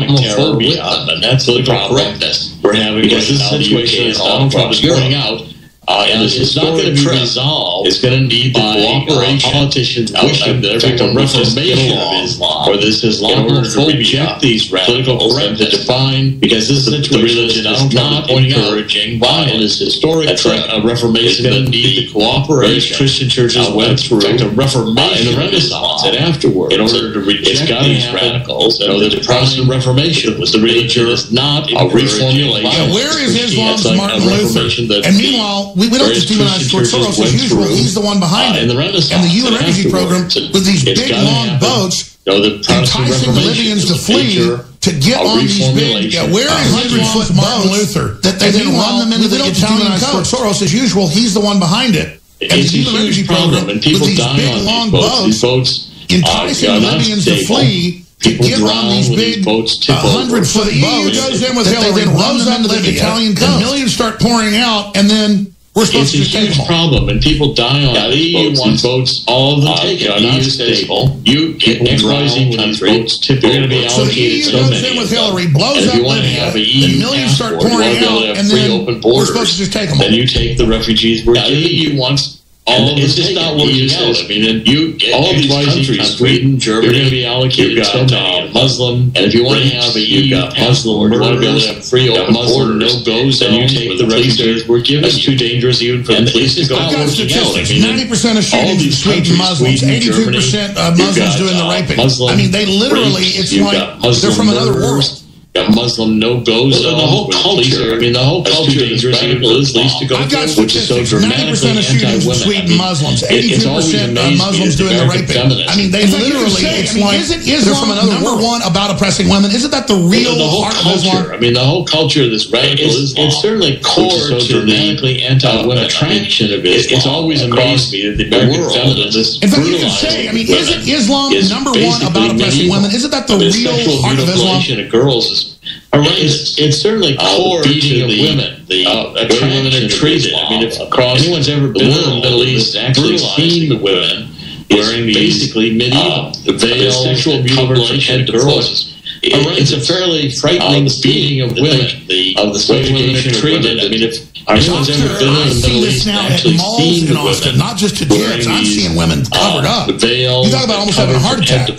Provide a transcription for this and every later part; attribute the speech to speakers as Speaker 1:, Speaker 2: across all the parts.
Speaker 1: homophobia, and that's the problem we're having. Because this situation is Donald Trump is pointing out. And it's not going to be resolved. It's going to need the cooperation politicians wishing that everyone reformation of Islam or this Islamophobia, these political correctness to define, because this situation is not encouraging violence. Historic reformation that need the cooperation. Christian churches went through a reformation in the Renaissance and afterwards in order to reject these radicals. The Protestant Reformation was the religion is not a reformulation.
Speaker 2: Where is Islam's Martin Luther? And meanwhile, we don't just demonize George Soros as usual. He's the one behind it. And the UN refugee program with these big, long boats enticing the Libyans to flee to get on these big, where is 100-foot Martin Luther? That they then run them into the Italian coast. George Soros as usual. He's the one behind it. And the UN refugee program with these big, long boats enticing the Libyans to flee to get on these big 100-foot boats goes in with Hillary, then rows them into the Italian coast. And millions start pouring out, and then we're supposed to take them all.
Speaker 1: Problem, and people die on these boats. All of them taken are not stable. You XYZ countries typically going to be allocated
Speaker 2: so many. So the EU goes in with Hillary, blows up Libya, then millions start pouring out, and then we're supposed to just take them all.
Speaker 1: Then you take the refugees. The EU wants. It's just not working out. I mean, all these countries, Sweden, Germany, you're going to be allocated so many Muslim, and if you want to have a EU Muslim, or you want to be able to have free open Muslim no-go zone, you take the refugees we're given. That's too dangerous even for the police to go.
Speaker 2: I've got statistics. 90% of shootings in Sweden Muslims, 82% of Muslims doing the raping. I mean, they literally, it's like they're from another world.
Speaker 1: Muslim no-go zone. The whole culture. I mean, the whole culture is least to go through, which is so dramatically
Speaker 2: 90% of shootings in Sweden Muslims, 82% of Muslims doing the raping. I mean, they literally, it's like, they're from another world. Number one about oppressing women. Isn't that the real heart of Islam?
Speaker 1: I mean, the whole culture of this radical Islam, it's certainly core to dramatically anti-women attraction of Islam. It's always amazed me that the American feminists.
Speaker 2: In fact, you can say, I mean, isn't Islam number one about oppressing women? Isn't that the real heart of Islam?
Speaker 1: Girls it's certainly core beating of women. The way women are treated. I mean, if anyone's ever been in the Middle East, actually seen the women wearing basically medieval veil, sexual mutilation of girls. It's a fairly frightening beating of women. Of the way women are treated. I mean, if anyone's ever been in the Middle East, actually seen the women,
Speaker 2: not just to kids. I'm seeing women covered up.
Speaker 1: The veil.
Speaker 2: You talk about almost having a heart attack.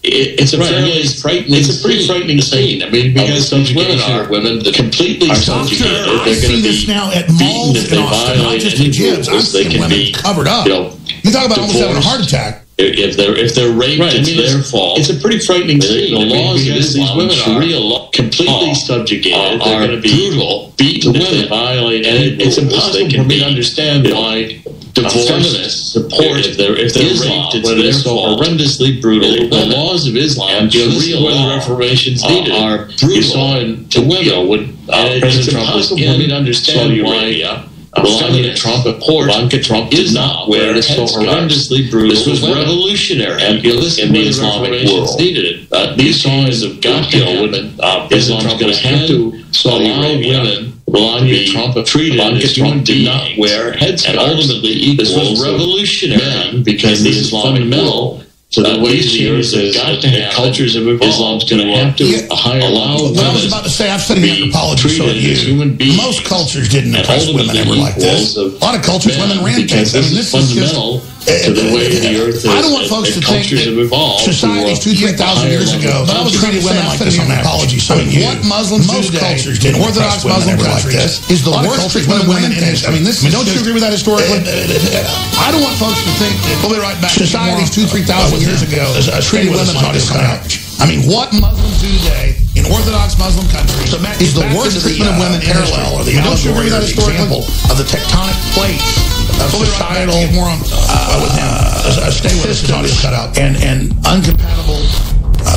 Speaker 1: It's a fairly frightening. It's a pretty frightening scene. I mean, because those women are completely subjugated.
Speaker 2: I see this now at malls in Austin, not just in gyms. I'm seeing women covered up. You talk about almost having a heart attack.
Speaker 1: If they're raped, it's their fault. It's a pretty frightening scene. The laws of Islam, these women are completely subjugated. They're going to be brutal, beaten if they violate. And it's impossible for me to understand why divorce support if they're raped, it's their so horrendously brutal. The laws of Islam, the real reformations needed are brutal. You saw in the women when President Trump was in to understand why. Melania Trump did not wear a so horrendously brutal. This was revolutionary in the Islamic world. Needed it. These signs have got to happen. Islam's going to have to allow women. Melania Trump treated as human did not wear headscarves. And ultimately, this was revolutionary because this is fundamental. So the way the earth has got to have cultures of Islam's going to have to allow women.
Speaker 2: I was about to say, I've studied anthropology, so do you. Most cultures didn't oppress women ever like this. A lot of cultures, women ran things. I mean, this is fundamental
Speaker 1: to the way the earth is.
Speaker 2: I don't want folks to think that societies 2,000-3,000 years ago, but I was treating women like this on anthropology, so do you. What Muslims most cultures did, Orthodox Muslim countries, is the worst treatment of women in history. I mean, this. Don't you agree with that historically? I don't want folks to think that we'll be right back. Societies 2,000-3,000 years ago treated women like this on average. I mean, what Muslims do today in Orthodox Muslim countries is the worst treatment of women in history. Or the allegory or the example of the tectonic plates of societal stay with us, audio cut out, and uncompatible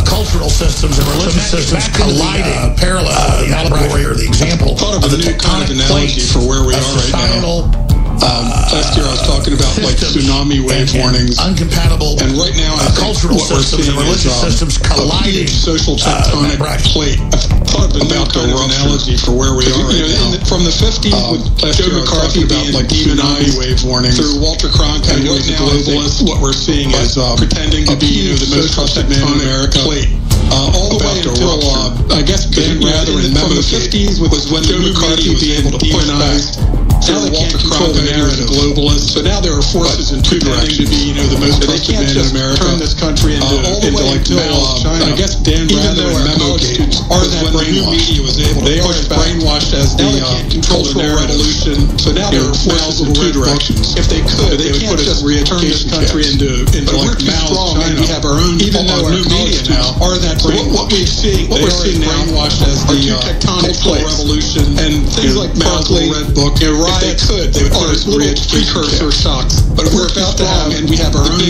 Speaker 2: cultural systems and religious systems colliding, parallel the allegory or the example of the tectonic plates
Speaker 3: for where we are right now. Last year I was talking about like tsunami wave warnings.
Speaker 2: Uncompatible
Speaker 3: and right now I
Speaker 2: cultural systems and religious systems colliding.
Speaker 3: Social tectonic plate. I thought of about the analogy for where we are right now. From the 50s with Joe McCarthy about like tsunami wave warnings through Walter Cronkite and right now what we're seeing is pretending to be the most trusted man in America. all the way until, I guess, Ben Rather in the 50s was when Joe McCarthy was able to push back. Now they can't control the narrative, globalists. So now there are forces in two directions to be, the most trusted man in America. Turn this country into like Mao, China. I guess Dan Rather and Memo Gate are that brainwashed. Media was able to push back. Brainwashed as the cultural revolution. So now there are forces in two directions. If they could, they would put us turn this country into like Mao, China. We have our own, even though our new media now are that brainwashed. What we're seeing now brainwashed as the cultural revolution and things like Mao's Red Book. If they could, they would put us little precursor shocks. But we're about to have, and we have our own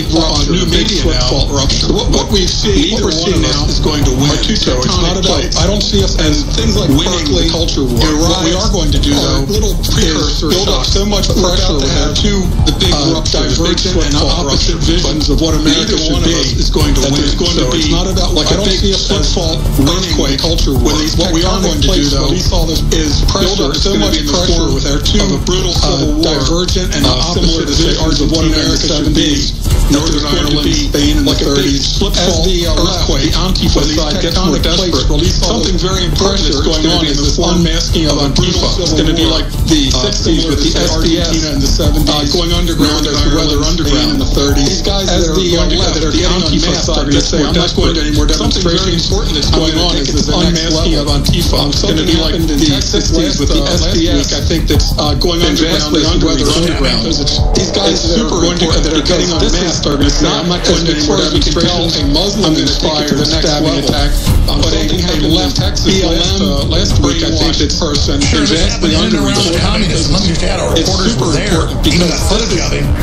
Speaker 3: new media now. What we're seeing now is going to win. So it's not about, I don't see us as things like winning the culture war. What we are going to do, though, little precursor build up so much pressure with our the big divergent and opposite visions of what America should be is going to win. So it's not about like a big footfall earthquake culture war. What we are going to do, though, is pressure so much pressure with our a brutal civil war, divergent and opposite visions of what America should be. Northern Ireland, Spain in the 30s, as the earthquake, the Antifa side gets more desperate. Something very important is going on is this unmasking of Antifa. It's going to be like the 60s with the SDS in the 70s, going underground as the weather underground in the 30s. These guys as the left, that are the Antifa side, they say, I'm not going to any more demonstrations. Something very important that's going on is this unmasking of Antifa. It's going to be like the 60s with the SDS. I think that's going vastly underground. These guys that are getting on mass are going to say, I'm not going to any more demonstrations. A Muslim-inspired stabbing attack, but a left BLM last week, I think it's person vastly underground. It's super important because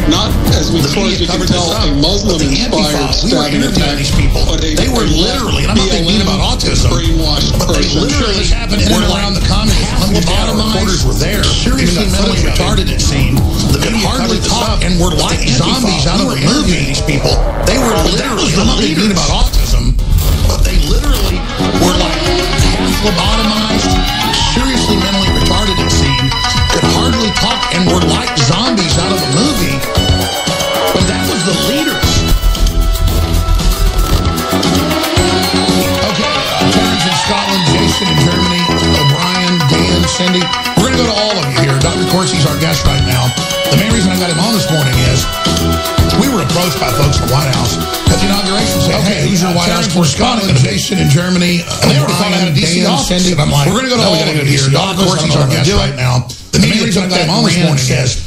Speaker 3: not as far as we can tell, a Muslim-inspired stabbing attack, but
Speaker 2: they were literally, and I'm not thinking about autism,
Speaker 3: brainwashed
Speaker 2: but they literally happened in and around the communists. Reporters were there. Seriously mentally retarded, it seemed. They could hardly talk and were like zombies out of a movie, these people. They were literally, I'm not thinking about autism, but they literally were like lobotomized, seriously mentally retarded, it seemed. Could hardly talk and were like zombies out of a movie. But that was the leaders. Okay, Terrence in Scotland, Jason in Germany, O'Brien, Dan, Cindy. We're going to go to all of you here. Dr. Corsi's our guest right now. The main reason I got him on this morning is we were approached by folks in the White House at the inauguration saying, hey, who's your White House correspondent? Jason in Germany, and they already thought I had a DC office. And I'm like, we're going to go to all of you here. Dr. Corsi's our guest right now. The main reason I got him on this morning is,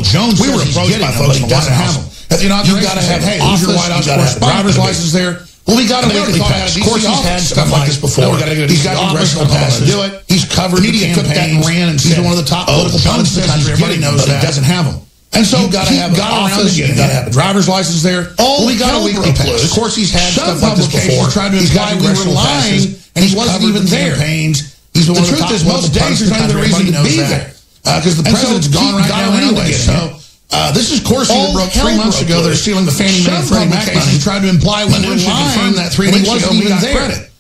Speaker 2: Jones, we were approached by folks in the White House at the inauguration. You got to have, hey, who's your White House correspondent? Driver's license there. Well, we got him already thought of course he's had stuff like this before. He's got congressional passes. Do it. He's covered the media took that and ran and he's one of the top political pundits in the country. Everybody knows that. He doesn't have them. And so he got to have an office. You got to have a driver's license there. Oh, we got a weekly pass. Of course, he's had stuff like this before. He's got congressional passes, and he wasn't even there. He's one of the top most days. There's not even a reason to be there because the president's gone right now anyway. So. This is Corsi that broke 3 months ago. They're stealing the Fannie Mae and Freddie Mac money. Tried to imply we were lying that 3 weeks ago we got credit.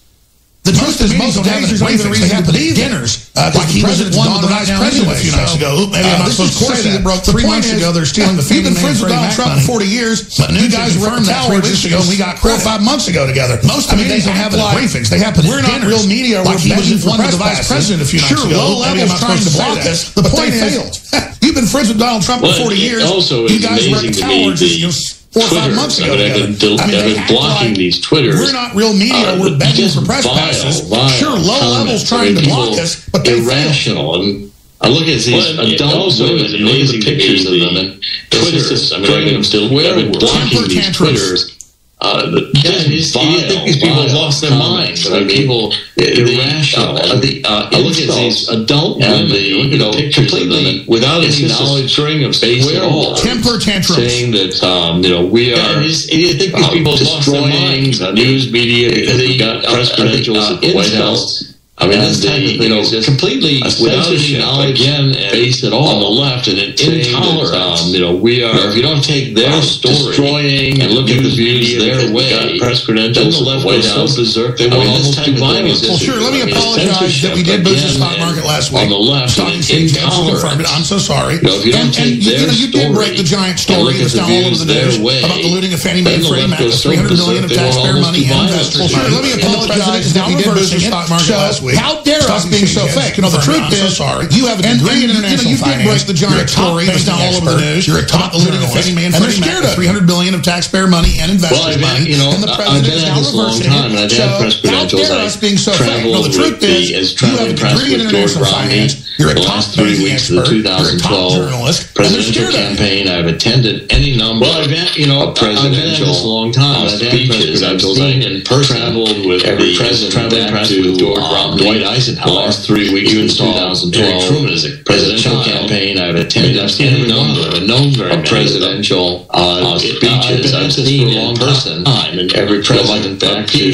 Speaker 2: The truth is, most days there's not even a reason to happen at dinners. Like he was at one with the vice president a few nights ago. Maybe I'm not supposed to say that. Broke 3 months ago. They're stealing the Fannie Mae and Freddie Mac money. You've been friends with Donald Trump for 40 years. But you guys were in that 3 weeks ago. We got 4 or 5 months ago together. Most of these don't happen at briefings. They happen at dinners. We're not real media. Like he was in front of the vice president a few nights ago. Low levels trying to block us. The point failed. You've been friends with Donald Trump for 40 years. You guys were at the towers 4 or 5 months ago.
Speaker 1: I've been blocking these Twitters.
Speaker 2: We're not real media. We're begging for press passes. Sure, low levels trying to block us, but they're
Speaker 1: irrational. And I look at these adult women and look at the pictures of them and Twitter. I've been blocking these Twitters. You think these people have lost their minds? People irrational. I look at these adult women, completely without any knowledge of space at all.
Speaker 2: Temper tantrums,
Speaker 1: saying that we are. You think these people have lost their minds? News media because they got press credentials at the White House. I mean, this type of thing is just completely without any knowledge base at all on the left, and an intolerance. We are. If you don't take their story, destroying and look at the views their way, press credentials, the left goes so berserk. They will almost do violence.
Speaker 2: Well, sure. Let me apologize that we did boost the stock market last week.
Speaker 1: On the left,
Speaker 2: stock exchange confirmed it. I'm so sorry.
Speaker 1: If you don't take their story,
Speaker 2: you did break the giant story that's down all over the news about the looting of Fannie Mae and Freddie Mac with $300 million of taxpayer money and investors. Well, sure. Let me apologize that we did boost the stock market last week.
Speaker 4: How dare us
Speaker 2: being so fake? The truth is, you have a degree in international finance. You did break the giant story that's down all over the news. You're a top looting of Fannie Mae and Freddie Mac with $300 billion of taxpayer money and investors' money. And the president is now reversing it. So how dare us being so fake? The truth is, you have a degree in international finance. You're a top
Speaker 1: 3 weeks of the 2012 presidential campaign. I've attended any number of presidential speeches. I've seen in person, traveled with every president back to Dwight Eisenhower. The last 3 weeks in 2012 as a presidential campaign. I've attended. I've seen any number of presidential speeches. I've seen in person. And every president back to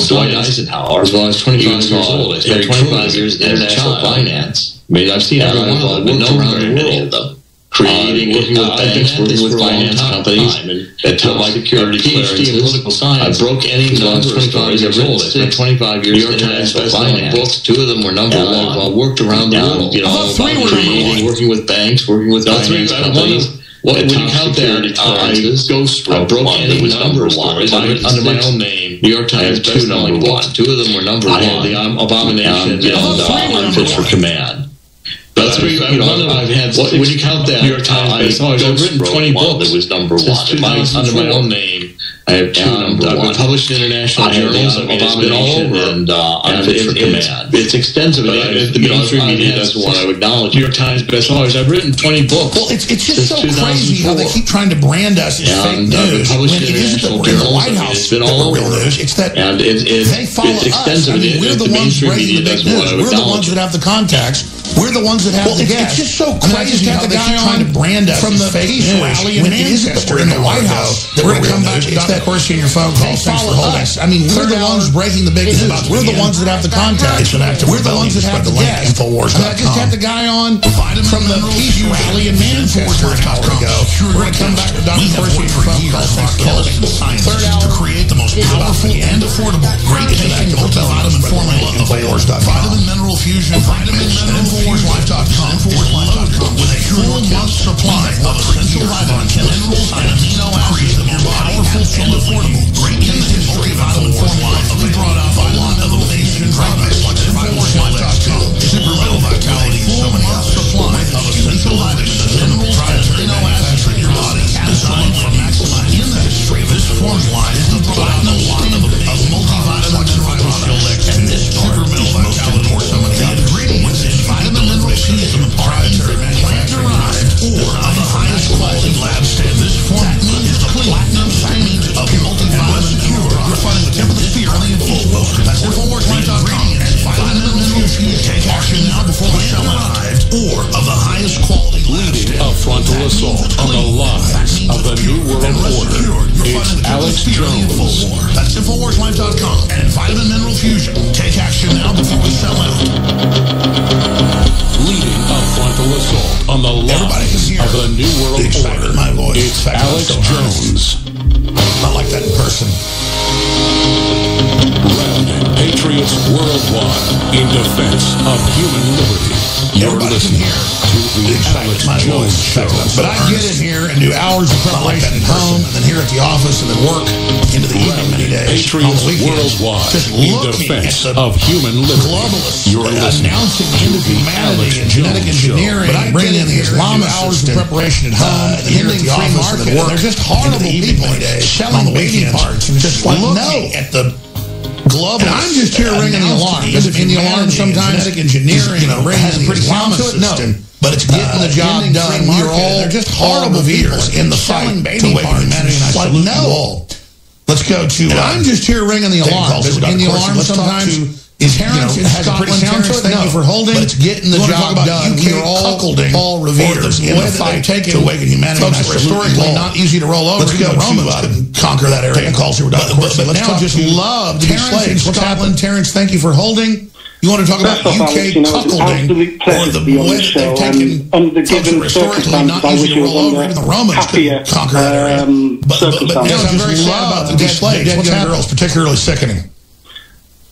Speaker 1: Dwight Eisenhower, as well as 25 years old. I spent 25 years in international finance. I mean, I've seen every one of them, but no very many of them. Creating, working with banks, working with finance companies, that top security clearances. Political science. I broke any number of stories. I've written 25 years in international finance. Books, 2 of them were number 1. I've worked around the world, creating, working with banks, working with finance companies. When you count that, I broke any number of stories under my own name. New York Times, 2 number 1. 2 of them were number 1. The Abomination and Unfit for Command. That's where I've had. When you count that, New York Times, I've written 20 books. That was number 1 under my own name. I have 2 number 1. I've been published in international journals. I mean, it's been all over, and Unfit for Command. It's extensive. The mainstream media doesn't want to acknowledge New York Times bestsellers. I've written 20 books.
Speaker 2: Well, it's just so crazy how they keep trying to brand us as fake news when it isn't that we're in the White House that we're real news. It's that they follow us. I mean, we're the ones breaking the big news. We're the ones that have the contacts. We're the ones that have the gas. It's just so crazy how they keep trying to brand us from the peace rally when it isn't that we're in the White House that we're come back. It's that question in your phone call. Thanks for holding. I mean, we're the ones breaking the big news. We're the ones that have the contacts. We're the ones that have the gas. I just had the guy on from the peace rally in Manchester an hour ago. We're going to come back to Dr. Corsi in your phone call. Thanks for holding. Third hour to create the most powerful and affordable great tasting multivitamin formula of Infowars.com. Vitamin Mineral Fusion, Vitamin Mineral InfoWarsLife.com with a full month supply of essential vitamins, minerals, and amino acids. The more powerful and affordable, great tasting multivitamin formula of a brought out by a lot of amazing products like InfoWarsLife.com. Super Middle Vitality, so many others. Supply of essential vitamins, minerals, and amino acids in your body, designed for maximizing the history of this formula is the platinum line of multivitamins and products. And this Super Middle Vitality, or so many other ingredients in vitamin mineral seeds and proprietary plant-derived or of the highest quality lab stand. This formula is the platinum stain of multivitamin pure. You're finding the tip of the spear on the InfoWars. That's InfoWarsLife.com. And vitamin mineral seeds take action now before the sell arrived. Or of the highest quality leading
Speaker 5: a frontal assault on the lies of the New World Order. It's Alex Jones.
Speaker 2: That's InfoWarsLife.com. And vitamin mineral fusion. Take action now before we sell out.
Speaker 5: Leading a frontal assault on the lies of the New World Order.
Speaker 2: My voice.
Speaker 5: It's Alex Jones.
Speaker 2: Not like that in person.
Speaker 5: Rounding patriots worldwide in defense of human liberty. You're listening to the Alex Jones Show.
Speaker 2: But I get in here and do hours of preparation at home, and then here at the office, and then work into the evening many days.
Speaker 5: Patriots worldwide in defense of human liberty.
Speaker 2: Globalists
Speaker 5: You're
Speaker 2: announcing the end of humanity and genetic engineering, but I bring in the Islamists hours of preparation at home, and then here at the office, and then work. They're just horrible people selling baby parts and just like looking at the global. And I'm just here ringing the alarm. Does it mean the alarm sometimes? Genetic engineering has a pretty sound to it? No. But it's getting the job done. We're all just horrible people in the fight to awaken humanity. And I salute you all. Let's go to... And I'm just here ringing the alarm. Does it mean the alarm sometimes... Terrence in Scotland, Terrence, thank you for holding. But it's getting the job done. We are all revered in the fight to awaken humanity. Folks, that were historically not easy to roll over. Let's go. Romans couldn't conquer that area. But now just love to be slaves. Scotland, Terrence, thank you for holding. You want to talk about UK cuckolding, or the way that they've taken folks who historically not easy to roll over, even the Romans could conquer that area. But yes, I'm very sad about the dead young girls, particularly sickening.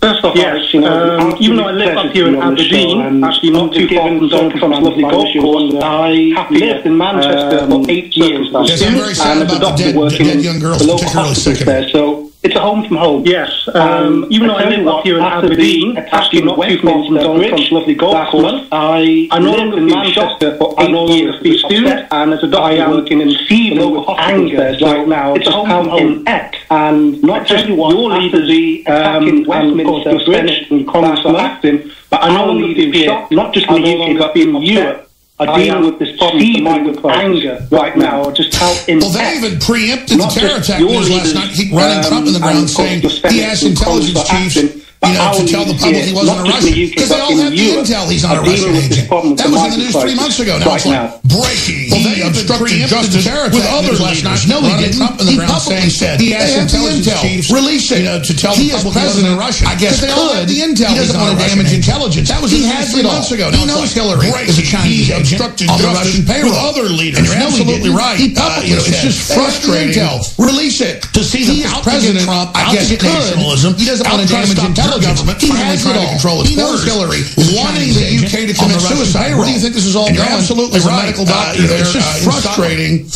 Speaker 4: First off, yes, even though I live up here in Aberdeen, actually not too far from Doncaster's lovely golf course, I lived in Manchester for 8 years.
Speaker 2: Yes, I'm very sad about the dead young girls, particularly sickening.
Speaker 4: So it's a home from home. Yes, even though I live up here in Aberdeen, actually not too far from Doncaster's lovely golf course, I lived in Manchester for 8 years as a student, and as a doctor, I am working in local hospitals right now. It's a home from home act, and not just your leaders in Westminster, Bridge, and Congressman Acton, but I know leaders here, not just in the UK, but in Europe, are dealing with this problem with anger right now, or just how inept.
Speaker 2: Well, they even preempted the terror attack news last night, running Trump in the ground, saying he asked intelligence chiefs, to tell the public he wasn't a Russian. Because they all have the intel he's not a Russian agent. That was in the news 3 months ago. Now it's like, breaking. Well, they obstructed justice with other last night. No, he didn't. Trump in the ground saying he asked intelligence chiefs, release it, to tell the public he wasn't a Russian. I guess they all have the intel. He doesn't want to damage intelligence. That was in the news 3 months ago. He knows Hillary is a Chinese agent on the Russian payroll. With other leaders. And you're absolutely right. It's just frustrating. Release it. To see the President Trump, I guess, nationalism. He doesn't want to damage intelligence. Government he has trying to control its borders. Hillary wanting the UK to commit suicide. Where do you think this is all going? You're absolutely right. Medical doctor there. It's just frustrating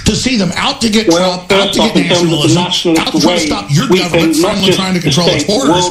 Speaker 2: to see them out to get Trump, out to get nationalism, out to try to stop your government from trying to control its borders,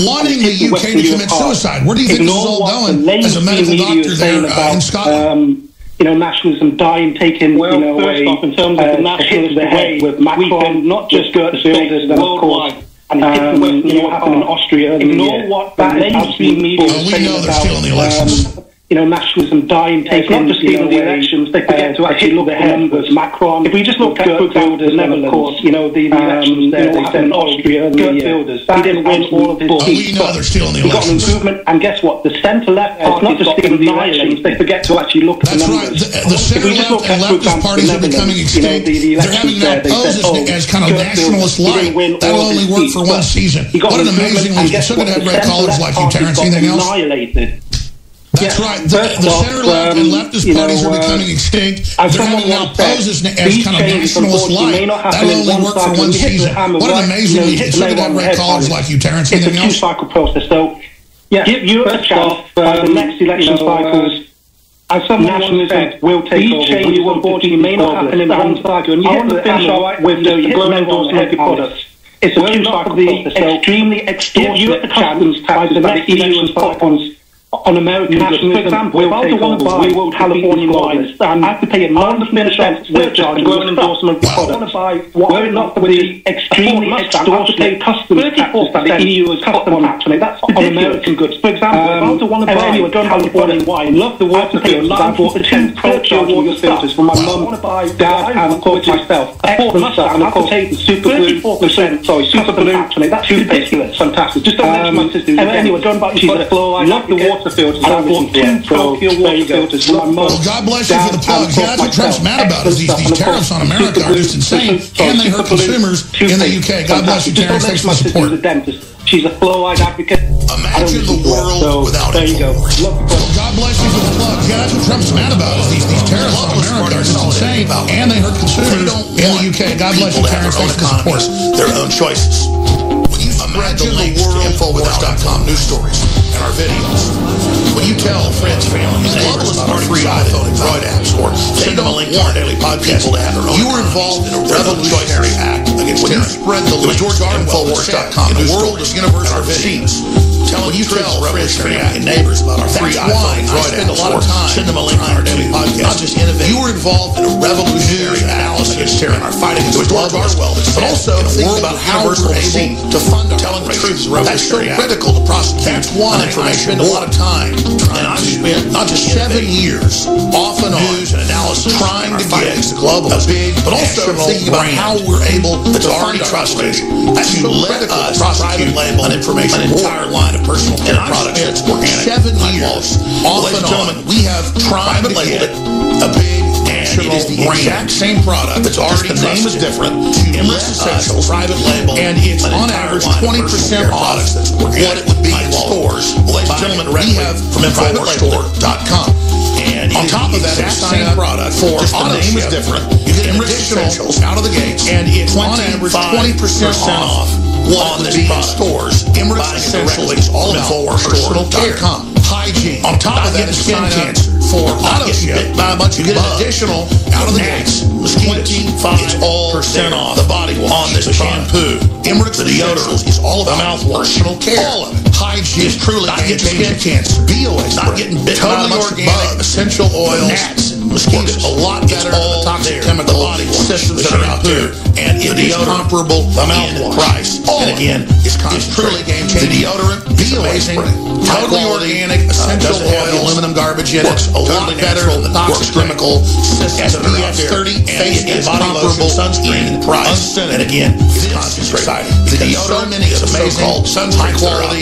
Speaker 2: wanting the UK to commit suicide. Where do you think this is all going? As a medical doctor there in Scotland.
Speaker 4: Nationalism dying, taking, first off, in terms of the nationalism way with Macron, not just skirt the builders, then of course. And what happened in Austria. Ignore what that mainstream media is saying about
Speaker 2: stealing the elections.
Speaker 4: Nationalism dying, taking not just stealing the elections. They forget to actually look at the numbers. Macron. If we just look at Geert Wilders, then of course, the elections there, they said in Austria and Geert Wilders. He didn't win all of his seats.
Speaker 2: We know they're stealing the elections.
Speaker 4: He got an improvement, and guess what? The centre-left party not just stealing the elections. They forget to actually look at the numbers.
Speaker 2: That's right. The centre-left and leftist parties are becoming extinct. They're having now posed as kind of nationalist light. That'll only work for one season. What an amazing leader. You're still going to have red collars like you, Terrence. Anything else? That's right. The center-left and leftist parties are becoming extinct. They're having now posed as kind of nationalist light. That'll only work for one season. What an amazing leader. You're still going to have red collars like you, Terrence. Anything else?
Speaker 4: It's a two-cycle process. So, give Europe a chance. The next election cycles, as some nationalism will take over. Change unfortunately may not happen in one cycle. And you hit the finish off with the global endorsement products. It's a two-cycle process. So, extremely extortionate chance by the next election cycles. On American nationalism, for example, if I was to want to buy Californian wines, I have to pay a 9% surcharge and global endorsement product. Were it not for the extremely extortionate customs taxes that the EU has put on actually, that's on American goods. For example, if I was to want to buy Californian wine, love the water filters, I bought the 2 water filters for my mum, dad, and of course myself. I bought them myself, and I could take the super blue actually, that's ridiculous, fantastic. Just don't mention my sister. Anyway, going back to the floor, I love the water filters. I bought 2 Tokyo water filters for my mum.
Speaker 2: Well, God bless you for the plugs. Yeah, that's what Trump's mad about, is these tariffs on America are just insane, and they hurt consumers in the UK. God bless you, Terrence. Thanks for the support.
Speaker 4: She's a fluoride advocate.
Speaker 2: Imagine the world without
Speaker 4: there you go.
Speaker 2: God bless you for the plugs. Yeah, that's what Trump's mad about, is these tariffs on America are just insane, and they hurt consumers in the UK. God bless you, Terrence. Thanks for the support.
Speaker 6: Their own choices. Imagine the world InfoWars.com news stories and our videos. When you tell friends, family, and neighbors about our free iPhone and Droid apps, or send them a link to our daily podcast to have their own, you were involved in a revolutionary act against terror. Spread the link to InfoWars.com, the world of universal machines. When you tell friends, family, and neighbors about our free iPhone and Droid apps, or send them a link to our daily podcast, not just innovate. You were involved in a revolutionary analysis against terror in our fight against George Orwell, but also think about how we're able to fund telling the truth. That's so critical to prosecute. That's why I spend a lot of time, and I've spent not just 7 years off and on news and analysis trying to get global, big, but also thinking about how we're able to already trust it. That's so let us prosecute label an entire line of personal care products that's organic. 7 years off and on. We have tried to get a big national
Speaker 2: it is the exact same product.
Speaker 6: It's already
Speaker 2: the name is different.
Speaker 6: Emirates Essentials,
Speaker 2: private label,
Speaker 6: and it's
Speaker 2: on average 20% off
Speaker 6: what it would be in stores. Ladies and gentlemen, we have from InfoWarsStore.com. And
Speaker 2: on top of that, it's the same product
Speaker 6: for
Speaker 2: auto
Speaker 6: name is
Speaker 2: ship.
Speaker 6: different. You get
Speaker 2: Emirates
Speaker 6: Essentials
Speaker 2: out of the gates,
Speaker 6: and it's
Speaker 2: on average 20% off.
Speaker 6: On this stores.
Speaker 2: Emirates Essentials, all about personal care, hygiene.
Speaker 6: On top of that, it's
Speaker 2: skin cancer
Speaker 6: for
Speaker 2: auto ship.
Speaker 6: By a bunch
Speaker 2: you get an additional
Speaker 6: out of the gates.
Speaker 2: 25% off
Speaker 6: the body wash,
Speaker 2: on this
Speaker 6: shampoo.
Speaker 2: Emirates
Speaker 6: the deodorant
Speaker 2: is all about
Speaker 6: mouthwash,
Speaker 2: personal care.
Speaker 6: All of it.
Speaker 2: Hygiene
Speaker 6: is truly
Speaker 2: not getting
Speaker 6: skin
Speaker 2: cancer.
Speaker 6: BOA,
Speaker 2: not getting bitten
Speaker 6: totally
Speaker 2: by
Speaker 6: organic,
Speaker 2: essential oils,
Speaker 6: gnats, mosquitoes.
Speaker 2: A lot better than the toxic chemical systems that are out there.
Speaker 6: And
Speaker 2: it is comparable in price.
Speaker 6: And again,
Speaker 2: it's truly game changing.
Speaker 6: The deodorant
Speaker 2: is amazing. Totally organic, essential oil, aluminum garbage in it.
Speaker 6: Works a lot
Speaker 2: better than the toxic chemical systems that are out there.
Speaker 6: SPF 30
Speaker 2: face and body lotion, sunscreen, price.
Speaker 6: Unscented.
Speaker 2: And again,
Speaker 6: this
Speaker 2: concentrated.
Speaker 6: The
Speaker 2: So many of
Speaker 6: so-called
Speaker 2: high quality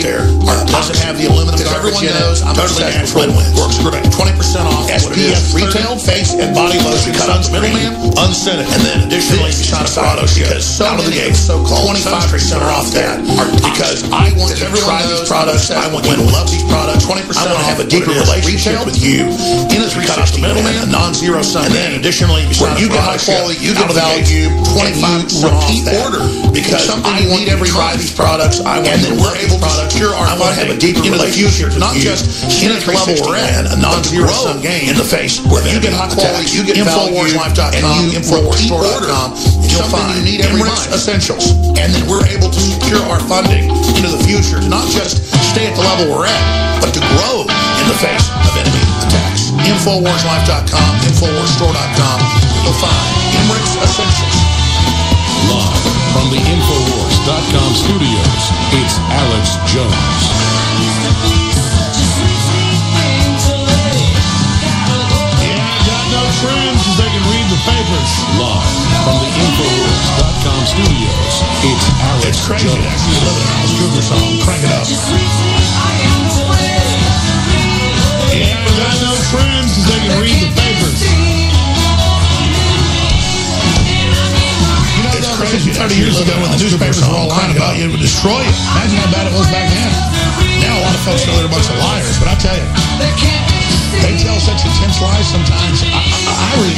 Speaker 2: doesn't have the aluminum garbage in it.
Speaker 6: I'm
Speaker 2: totally natural. Works great. 20% off.
Speaker 6: SPF
Speaker 2: retail face and body lotion, sunscreen, unscented.
Speaker 6: And then additionally,
Speaker 2: shot of auto ship.
Speaker 6: Because so
Speaker 2: out of the
Speaker 6: many
Speaker 2: gate,
Speaker 6: so-called
Speaker 2: 25% off that. Because I want you to try these products. I want you to love these products. 20% off.
Speaker 6: I want to have a deeper relationship
Speaker 2: with you. In a 360 middleman, a non-zero sum.
Speaker 6: And then
Speaker 2: additionally, you get high quality, you get value, 25%
Speaker 6: repeat
Speaker 2: order. Because I need every try these products. I want
Speaker 6: and then we're able to
Speaker 2: secure our
Speaker 6: funding
Speaker 2: have a deeper
Speaker 6: into the future,
Speaker 2: not just in the level we're at, a non-zero sum game
Speaker 6: in the face.
Speaker 2: Where you get high quality, you get InfoWarsLife.com, InfoWarsStore.com.
Speaker 6: You'll find
Speaker 2: you need every month. Essentials. And then we're able to secure our funding into the future to not just stay at the level we're at, but to grow in the face of enemy attacks. InfoWarsLife.com, InfoWarsStore.com. You'll find Emirates Essentials.
Speaker 5: Live from the InfoWars.com studios, it's Alex Jones.
Speaker 2: Friends, as they can read the papers.
Speaker 5: Live from the InfoWars.com studios, it's Alex
Speaker 2: It's crazy
Speaker 5: Jones.
Speaker 2: to actually live in an Alice Cooper song. Crank it up. Yeah, I got no friends because they can read the papers. You know, it's crazy. 30 years ago when the newspapers were all lying about you, it would destroy you. Imagine how bad it was back then. Now a lot of folks know they're a bunch of liars, but I tell you, they tell such intense lies sometimes. I really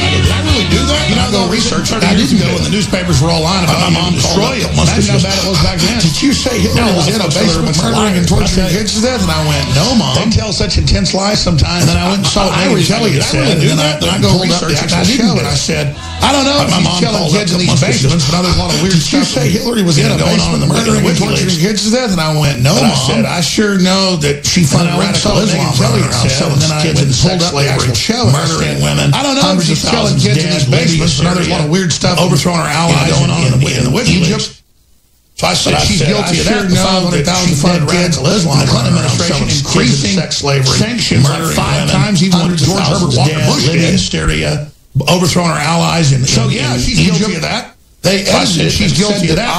Speaker 2: do that? You know, go research. I didn't go when the newspapers were all lying about my mom destroy it. Imagine how bad it was back then. Did you say Hitler was in a basement murdering and torturing kids to death? And I went, no, Mom. They tell such intense lies sometimes. And then I went and saw what Megan Kelly had said. And then I go research the actual show. And I said, I don't know if he's killing kids in these basements, but there's a lot of weird stuff. Did you say Hitler was in a basement murdering and torturing kids to death? And I went, no, Mom. I said, I sure know that she funded radical Islam running around selling kids in sex slavery, murdering women. I don't know if she's killing kids in these basements, but there's a lot of weird stuff overthrowing our allies going on in Egypt. So I said she's guilty of that. 500,000 dead kids. The Clinton administration increasing sex slavery, sanctions like 5 times, even when George Herbert Walker Bush did. Hysteria, overthrowing our allies in
Speaker 6: So yeah, she's guilty of that.
Speaker 2: They edited she's guilty of that.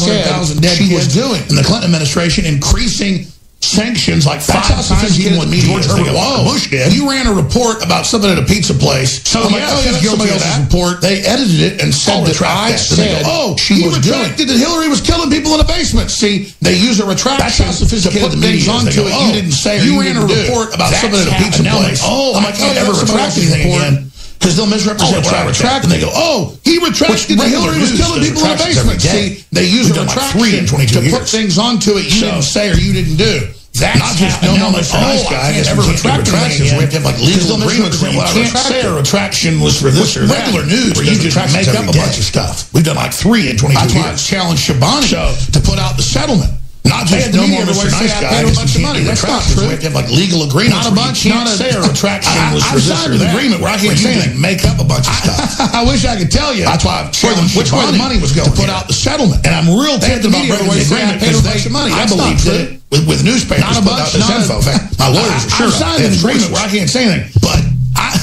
Speaker 2: 500,000 dead kids doing. And the Clinton administration increasing sanctions like 5 times even when George Herbert Walker Bush did. You ran a report about something at a pizza place. So I'm like, oh, she's guilty of that report. They edited it and said that I said, she was retracted that Hillary was killing people in a basement. See, they use a retraction. That's how sophisticated the media onto it. You didn't say, you ran a report about something at a pizza place. I'm like, oh, never retract anything again. Because they'll misrepresent what I retract, and they go, oh, he retracted that Hillary was killing people in a basement. See, they use a retraction to put things onto it you didn't say or you didn't do. That's not just no nice guy. I never retract anything again. We have to have like legal agreements. You can't say a retraction was for this or that. Regular news where you just make up a bunch of stuff. We've done like 3 in 22 years. That's why I challenged Shabani to put out the settlement. Not just no more Mr. Nice Guy. I paid a bunch of money. That's not true. We have to have like legal agreements. Not a bunch. Not a retraction was for this or that. Agreement where I can't say anything. Make up a bunch of stuff. I wish I could tell you. That's why which way the money was going to put out the settlement. And I'm real tempted about breaking the agreement because they I believe that with newspapers. Not a bunch. This info. In fact, my lawyers are sure. I signed an agreement where I can't say anything, but.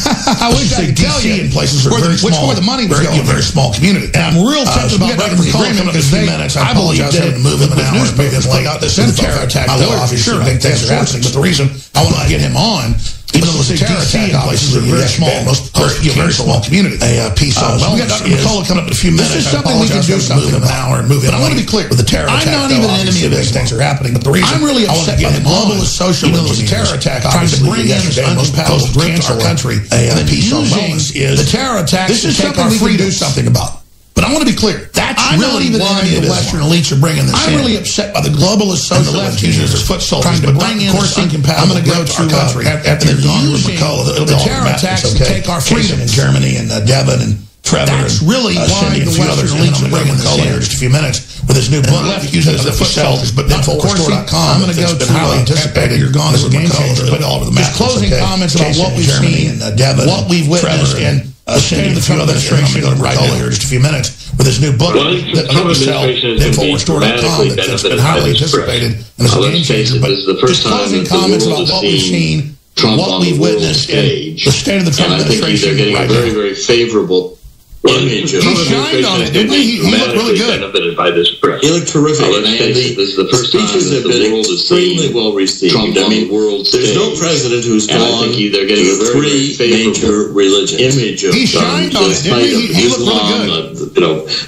Speaker 2: I wish I could tell you in places where the money was going, a very small community. And I'm real tempted about breaking the agreement because I believe that move him an hour because they got this info. My lawyers for sure think things are happening. But the reason I want to get him on Even though it's a terror attack, places are very small, very small community. A peace on wellness. We got Dr. McCullough coming up in a few minutes. This is something we can do something about. But I want to be clear. With the terror attack, I'm not even an enemy of these things are happening. But the reason I'm really upset by the globalist socialism, the terror attack, trying to bring in this uncompelled cancel our country. A peace on wellness is the terror attack. This is something we can do something about. But I want to be clear. That's really why the Western elites are bringing this in. I'm really upset by the globalist socialists. And the left users their foot soldiers. Trying to bring in this uncompelled. I'm going to go to our country. After they're gone with McCullough, the terror attacks to take our freedom in Germany and Devon and Trevor. That's really why the Western elites are bringing this in. Here just a few minutes with his new book. Left users their foot soldiers. But InfoWarsStore.com. I'm going to go to highly anticipated. You're gone as a game changer. Put all over the map. Just closing comments about what we've seen and what we've witnessed in the state of the Trump administration. I'm going to go to here just a few minutes with his new book that will sell InfoWarsStore.com that's been highly anticipated and it's a game changer. But just closing comments about what we've seen, what we've witnessed in the state of the Trump administration.
Speaker 1: They're getting a very, very favorable image of
Speaker 2: he shined on it, didn't he? He looked really good.
Speaker 1: Benefited by this press. He looked terrific. This is the first speeches have been extremely well received. Trump on the world stage. There's no president who's gone. They're getting a very major religion image of
Speaker 2: he shined on it, didn't he? He looked really good.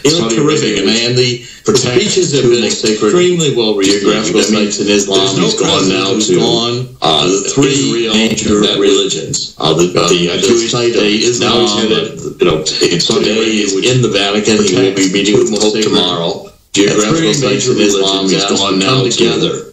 Speaker 1: He looked terrific. And the speeches have been extremely well received. Geographical sites in Islam. He's gone now to the three major religions. The Jewish site of Islam. Today is in the Vatican. He will be meeting with Pope tomorrow. Geographical sites in Islam is gone now together.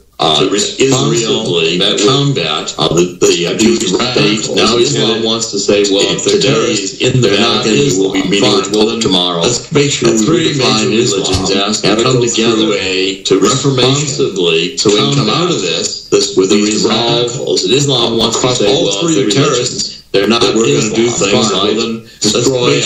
Speaker 1: Responsibly combat the Jewish state. Now Islam wants to say, well, if they're terrorists in the Vatican, he will be meeting with Pope tomorrow. Let's make sure we define Islam and come together to responsibly so we can come out of this with the resolve that Islam wants to say, well, if they're terrorists, they're not. We're going to do things like destroy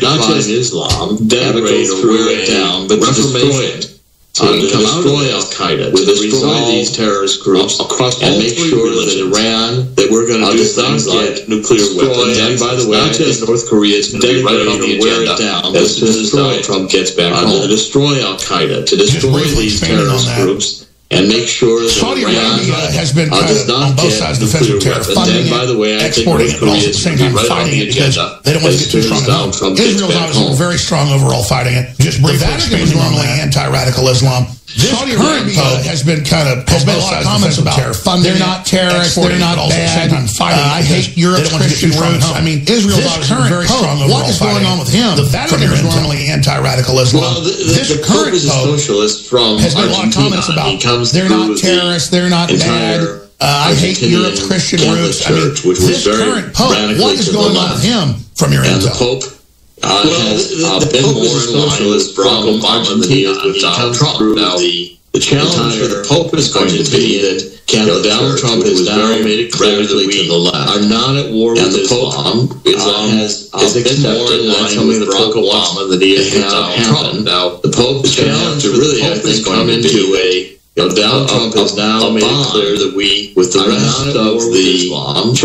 Speaker 1: not just Islam, degrade or wear it down, but destroy it. To destroy Al-Qaeda, to destroy these terrorist groups, and make sure that Iran, that we're going to do things like nuclear weapons. And by the way, not just North Korea is going to be right on the agenda as soon as Donald Trump gets back home. To destroy Al-Qaeda, to destroy these terrorist groups. And make sure that
Speaker 2: Saudi Arabia has been kind of on both sides of the fence with terror, funding it, exporting it, and also at the same time fighting it because they don't want to get too strong at home. Israel's obviously very strong overall fighting it. Just briefly, the Vatican is normally anti-radical Islam. Saudi Arabia has been kind of has made a lot of comments about terror funding. They're not terrorists. They're not bad. I hate Europe's Christian roots. I mean, Israel's obviously very strong overall. What is going on with him? The Vatican is normally anti-radical Islam.
Speaker 1: Well, this current Pope
Speaker 2: has made a lot of comments about they're not terrorists. They're not bad. I hate Europe's Christian roots. I mean, this current Pope, what is going on with him from your intel?
Speaker 1: The Pope has been more in line with Barack Obama than he is with Donald Trump. Now, the challenge for the Pope is going to be that Donald Trump has now made it clear that we are not at war with Islam. Islam is more in line with Barack Obama than he is with Donald Trump. Now, the Pope is going to have to really, I think, come into a Donald Trump has now made it clear that we, with the rest of the Islam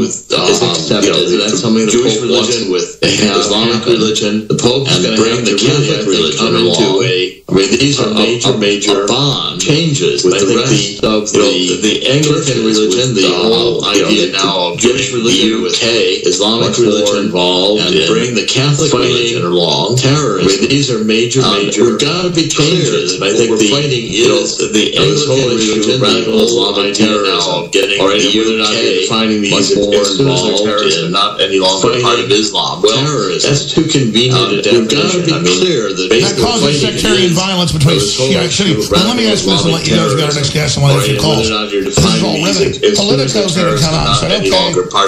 Speaker 1: is accepted. That's something the Jewish religion with the Islamic religion. The Pope is going to bring the Catholic religion into a. I mean, these are major changes with the rest of the Anglican religion. The whole idea now of Jewish religion with Islamic religion involved, and bring the Catholic religion along. Terrorists. I mean, these are major. We've got to be changes. I think the fighting is. The Anglican religion, radical Islamic terrorism, already we're not defining these as involved in not any longer part of Islam. Well, that's too convenient a definition. We've got to be clear that
Speaker 2: basically causes sectarian violence between Shiite cities. Well, let me ask this and let you know who's got our next guest and what your calls. This is all riveting. Politico's going to come out and say, okay,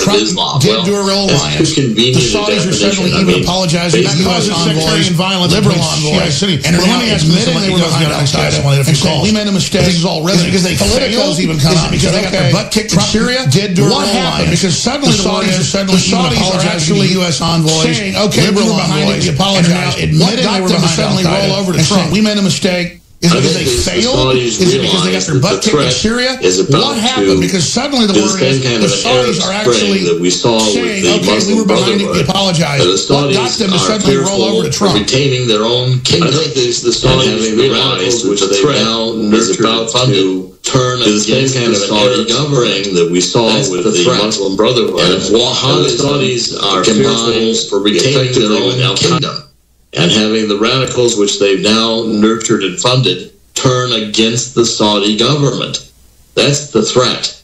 Speaker 2: Trump did do a real alliance. The Saudis are suddenly even apologizing to U.S. envoys, liberal envoys, and let me ask this and let you know who's got our next guest and what your calls. We made a mistake. This is all riveting because they Politico's even come out because they got their butt kicked in Syria. Did do what happened? Because suddenly the Saudis are actually U.S. envoys, saying, okay, liberal envoys, apologize, admitting they were behind Al-Qaeda, roll over to Trump. We made a mistake. Is it because they failed? Is it because they got their butt kicked in Syria? What happened? Because suddenly the word is the Saudis are actually saying, okay, we were behind it, we apologize. What got them to suddenly roll over to Trump?
Speaker 1: Retaining their own kingdom. I think the Saudis realized which they now is about to turn to the same kind of Saudi government that we saw with the Muslim Brotherhood. And how the Saudis are combined for retaining their own kingdom. And having the radicals, which they've now nurtured and funded, turn against the Saudi government. That's the threat.